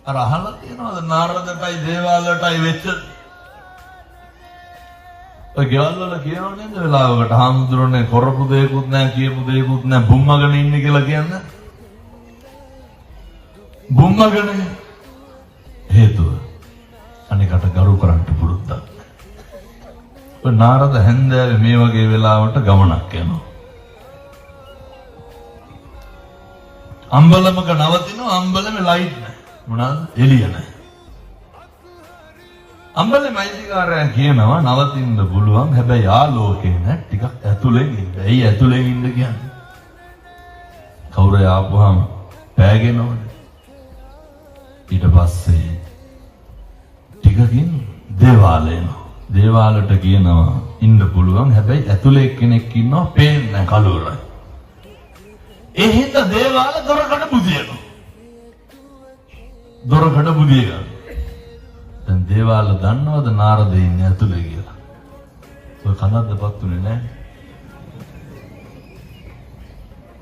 අර අහලා තියෙනවද නාරදටයි දේවාලටයි වෙච්ච ඔය ගෙවල් වල කියනව නේද වෙලාවකට හාමුදුරනේ කරපු දෙයක්වත් නැහැ කියපු දෙයක්වත් නැහැ බුම්මගෙන ඉන්නේ කියලා කියන්නේ බුම්මගෙන හේතුව අනිකට ගරු කරන්න පුරුද්දක් ඔය නාරද හැන්දෑවේ මේ වගේ වෙලාවට ගමනක් යනවා අම්බලමක නවතිනවා අම්බලමේ ලයිට් නැහැ මොනවාද එළිය නැහැ අම්බලේ මයිතිකාරයා කියනවා නවතින්න පුළුවන් හැබැයි ආලෝකේ නැහැ ටිකක් ඇතුලෙන් ඉන්න. ඇයි ඇතුලෙන් ඉන්න කියන්නේ? කවුරු ආපුවාම පෑගෙනවනේ. ඊට පස්සේ ටිකකින් දේවාලේනවා. දේවාලට කියනවා ඉන්න පුළුවන් හැබැයි ඇතුලේ කෙනෙක් ඉන්නවා පේන්නේ නැහැ කලුරයි. ඒ හින්දා දේවාල දොරකඩ බුදියනවා. දොරකඩ බුදිය ගන්න. දැන් දේවාල දන්නවද නාරදේ ඉන්නේ ඇතුලේ කියලා? ඔය කනද්දපත් උනේ නැහැ.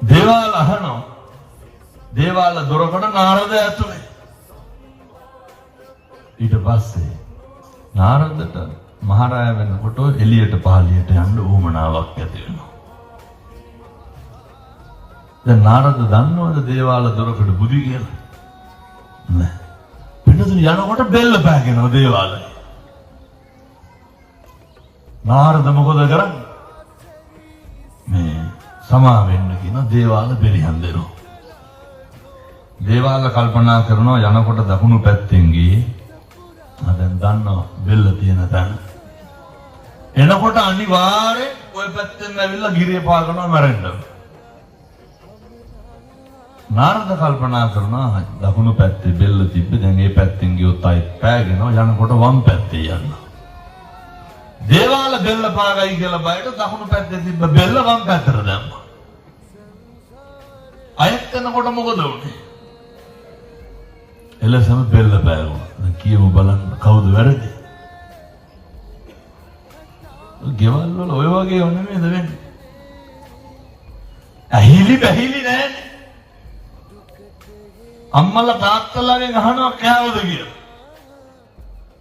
දේවාල අහනවා. දේවාල දොරකඩ නාරද ඇතුලේ. ඊට පස්සේ නාරදට මහරාය වෙනකොට එළියට පහළියට යන්න උවමනාවක් ඇති වෙනවා. දැන් නාරද දන්නවද දේවාල දොරකඩ බුදි කියලා? නෑ. පිටුතුනි යනකොට බෙල්ල පෑගෙනවා දේවාලේ. නාරද මොකද කරන්නේ? මේ සමා වෙන්න කියන දේවාල බෙරිහන් දෙනවා. දේවාල කල්පනා කරනවා යනකොට දකුණු පැත්තෙන් ගියේ. දැන් දන්නවා බෙල්ල තියෙන තැන. එනකොට අනිවාර්යෙන් ওই පැත්තෙන් ඇවිල්ලා ගිරිය පාගනවා මැරෙන්න. නාරද කල්පනා කරනවා දකුණු පැත්තේ බෙල්ල තිබ්බ දැන් මේ පැත්තෙන් ගියොත් අයිත් පෑගෙනවා යනකොට වම් පැත්තේ යන්න. දේවාල බෙල්ල පාගයි කියලා බයට දකුණු පැත්තේ තිබ්බ බෙල්ල වම් පැත්තට දැම්මා. අයත් යනකොට මොකද වුනේ? එලෙසම බෙල්ල පෑගුණා. දැන් කියමු බලන්න කවුද වැරදි? ගෙවල් වල ඔය වගේ වුනේ නේද වෙන්නේ? ඇහිලි බැහිලි නෑනේ. අම්මලා තාත්තලාගෙන් අහනවා කෑවද කියලා.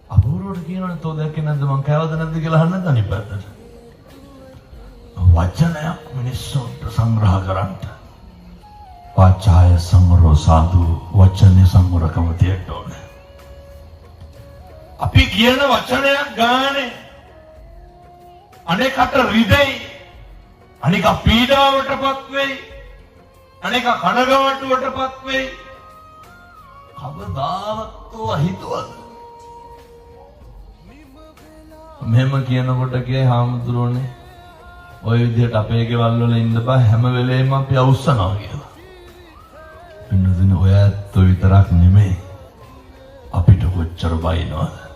අපූර්වට කියනවනේ තෝ දැක්කේ නැද්ද මං කෑවද නැද්ද කියලා අහන්න නැද්ද අනිත් පැත්තට. වචනයක් මිනිස්සුන්ට සංග්‍රහ කරන්න. වාචාය සංවරෝ සාදු වචනේ සංවරකම තියෙන්න ඕනේ. අපි කියන වචනයක් ගානේ අනේකට රිදෙයි. අනික පීඩාවටපත් වෙයි. අනික කනගාටුවටපත් වෙයි. කවදාවත් හිතුවද? මෙහෙම කියනකොට කියේ හාමුදුරුවනේ ඔය විදිහට අපේ ගෙවල් වල ඉන්න බෑ හැම වෙලේම අපි අවුස්සනවා කියලා. ඉන්නදින ඔය ඇත්ත විතරක් නෙමෙයි අපිට කොච්චර බයිනවද?